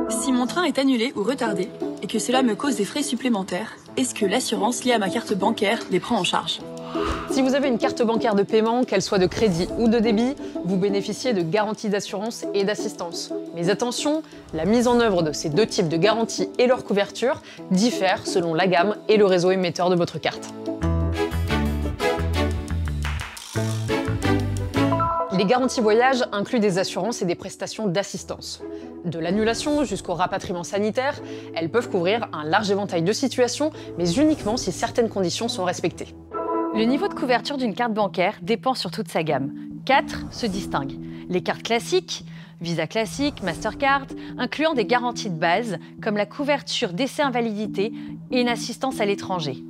Si mon train est annulé ou retardé et que cela me cause des frais supplémentaires, est-ce que l'assurance liée à ma carte bancaire les prend en charge? Si vous avez une carte bancaire de paiement, qu'elle soit de crédit ou de débit, vous bénéficiez de garanties d'assurance et d'assistance. Mais attention, la mise en œuvre de ces deux types de garanties et leur couverture diffèrent selon la gamme et le réseau émetteur de votre carte. Les garanties voyage incluent des assurances et des prestations d'assistance. De l'annulation jusqu'au rapatriement sanitaire, elles peuvent couvrir un large éventail de situations, mais uniquement si certaines conditions sont respectées. Le niveau de couverture d'une carte bancaire dépend sur toute sa gamme. 4 se distinguent. Les cartes classiques, Visa classique, Mastercard, incluant des garanties de base comme la couverture d'essai-invalidité et une assistance à l'étranger.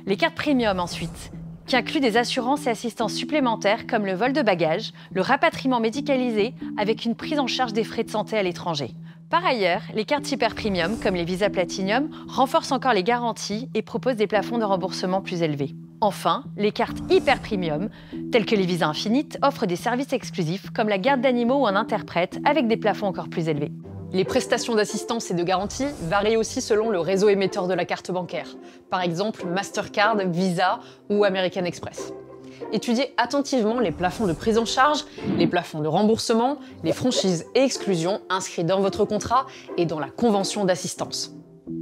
Les cartes premium ensuite, qui incluent des assurances et assistances supplémentaires comme le vol de bagages, le rapatriement médicalisé avec une prise en charge des frais de santé à l'étranger. Par ailleurs, les cartes hyper premium comme les Visa Platinum renforcent encore les garanties et proposent des plafonds de remboursement plus élevés. Enfin, les cartes hyper premium, telles que les Visa Infinite, offrent des services exclusifs comme la garde d'animaux ou un interprète avec des plafonds encore plus élevés. Les prestations d'assistance et de garantie varient aussi selon le réseau émetteur de la carte bancaire. Par exemple, Mastercard, Visa ou American Express. Étudiez attentivement les plafonds de prise en charge, les plafonds de remboursement, les franchises et exclusions inscrits dans votre contrat et dans la convention d'assistance.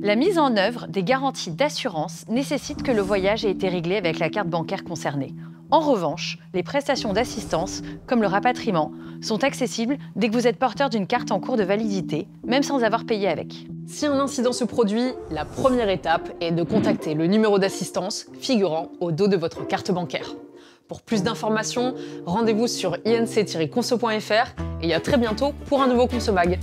La mise en œuvre des garanties d'assurance nécessite que le voyage ait été réglé avec la carte bancaire concernée. En revanche, les prestations d'assistance, comme le rapatriement, sont accessibles dès que vous êtes porteur d'une carte en cours de validité, même sans avoir payé avec. Si un incident se produit, la première étape est de contacter le numéro d'assistance figurant au dos de votre carte bancaire. Pour plus d'informations, rendez-vous sur inc-conso.fr et à très bientôt pour un nouveau ConsoMag.